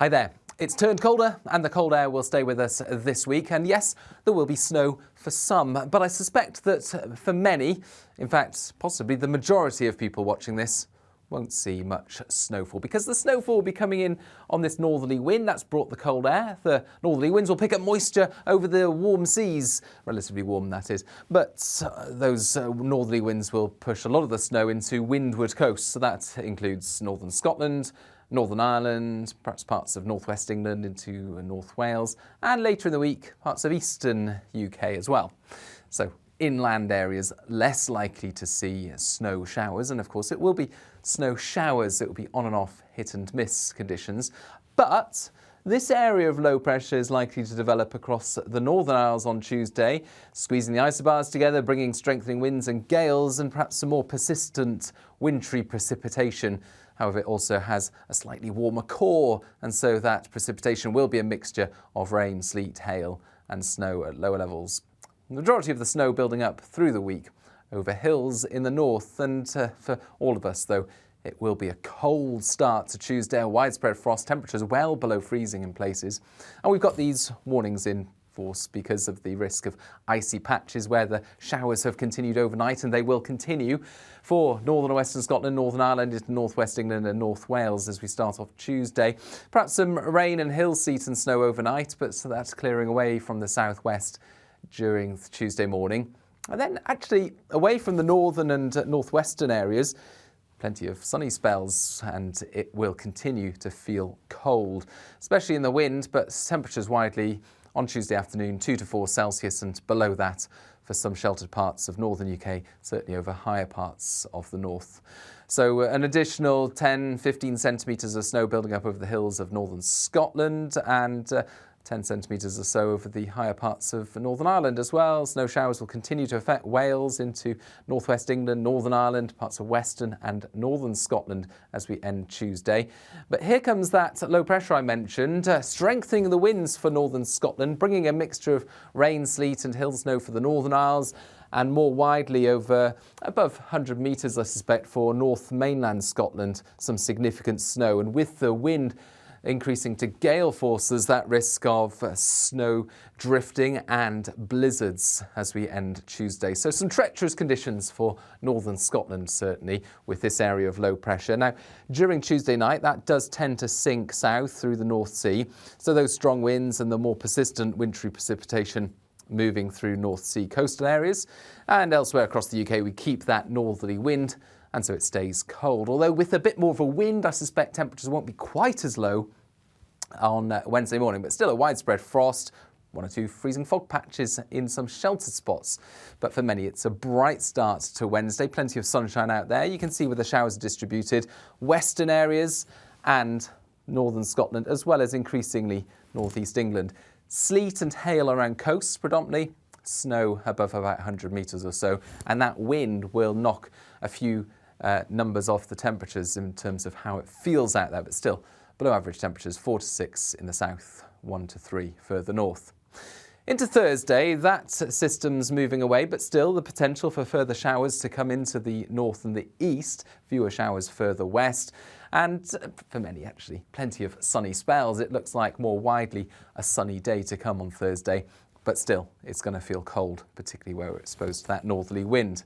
Hi there. It's turned colder and the cold air will stay with us this week, and yes, there will be snow for some, but I suspect that for many, in fact possibly the majority of people watching this, won't see much snowfall because the snowfall will be coming in on this northerly wind that's brought the cold air. The northerly winds will pick up moisture over the warm seas, relatively warm that is, but those northerly winds will push a lot of the snow into windward coasts, so that includes northern Scotland, Northern Ireland, perhaps parts of northwest England into North Wales, and later in the week parts of eastern UK as well. So inland areas less likely to see snow showers, and of course it will be snow showers. It will be on and off hit and miss conditions, but this area of low pressure is likely to develop across the Northern Isles on Tuesday, squeezing the isobars together, bringing strengthening winds and gales and perhaps some more persistent wintry precipitation. However, it also has a slightly warmer core, and so that precipitation will be a mixture of rain, sleet, hail and snow at lower levels. The majority of the snow building up through the week over hills in the north, and for all of us though, it will be a cold start to Tuesday, a widespread frost, temperatures well below freezing in places. And we've got these warnings in force because of the risk of icy patches where the showers have continued overnight, and they will continue for northern and western Scotland, Northern Ireland into northwest England and North Wales as we start off Tuesday. Perhaps some rain and hill sleet and snow overnight, but so that's clearing away from the southwest during Tuesday morning. And then actually away from the northern and northwestern areas, plenty of sunny spells, and it will continue to feel cold, especially in the wind, but temperatures widely on Tuesday afternoon 2 to 4 Celsius and below that for some sheltered parts of northern UK, certainly over higher parts of the north. So an additional 10-15 centimetres of snow building up over the hills of northern Scotland, and 10 centimetres or so over the higher parts of Northern Ireland as well. Snow showers will continue to affect Wales into northwest England, Northern Ireland, parts of western and northern Scotland as we end Tuesday. But here comes that low pressure I mentioned, strengthening the winds for northern Scotland, bringing a mixture of rain, sleet and hill snow for the Northern Isles, and more widely over above 100 metres, I suspect, for North Mainland Scotland, some significant snow. And with the wind increasing to gale force, there's that risk of snow drifting and blizzards as we end Tuesday. So some treacherous conditions for northern Scotland, certainly, with this area of low pressure. Now, during Tuesday night, that does tend to sink south through the North Sea. So those strong winds and the more persistent wintry precipitation moving through North Sea coastal areas. And elsewhere across the UK, we keep that northerly wind, and so it stays cold. Although with a bit more of a wind, I suspect temperatures won't be quite as low on Wednesday morning, but still a widespread frost, 1 or 2 freezing fog patches in some sheltered spots. But for many, it's a bright start to Wednesday. Plenty of sunshine out there. You can see where the showers are distributed. Western areas and northern Scotland, as well as increasingly northeast England. Sleet and hail around coasts predominantly. Snow above about 100 metres or so. And that wind will knock a few numbers off the temperatures in terms of how it feels out there, but still below average temperatures, 4 to 6 in the south, 1 to 3 further north. Into Thursday, that system's moving away, but still the potential for further showers to come into the north and the east, fewer showers further west, and for many actually, plenty of sunny spells. It looks like more widely a sunny day to come on Thursday, but still it's going to feel cold, particularly where we're exposed to that northerly wind.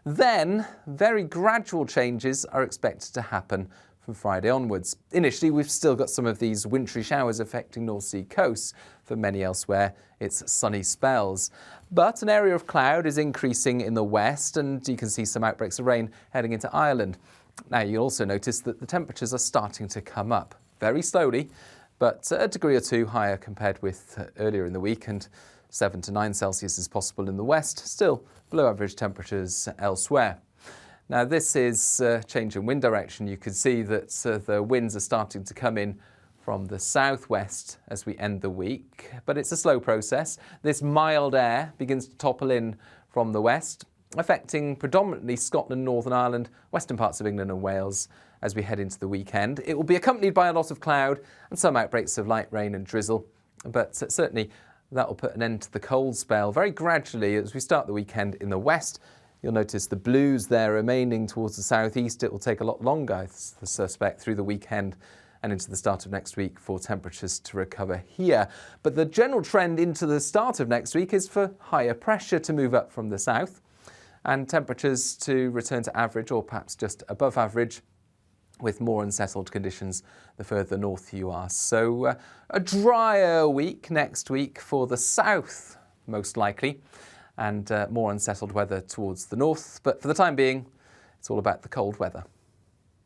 Then, very gradual changes are expected to happen from Friday onwards. Initially, we've still got some of these wintry showers affecting North Sea coasts. For many elsewhere, it's sunny spells. But an area of cloud is increasing in the west, and you can see some outbreaks of rain heading into Ireland. Now, you'll also notice that the temperatures are starting to come up very slowly, but a degree or two higher compared with earlier in the week, and 7 to 9 Celsius is possible in the west, still below average temperatures elsewhere. Now, this is a change in wind direction. You can see that the winds are starting to come in from the southwest as we end the week, but it's a slow process. This mild air begins to topple in from the west, affecting predominantly Scotland, Northern Ireland, western parts of England and Wales as we head into the weekend. It will be accompanied by a lot of cloud and some outbreaks of light rain and drizzle, but certainly that will put an end to the cold spell very gradually as we start the weekend in the west. You'll notice the blues there remaining towards the southeast. It will take a lot longer, I suspect, through the weekend and into the start of next week for temperatures to recover here. But the general trend into the start of next week is for higher pressure to move up from the south and temperatures to return to average or perhaps just above average, with more unsettled conditions the further north you are. So a drier week next week for the south, most likely, and more unsettled weather towards the north. But for the time being, it's all about the cold weather.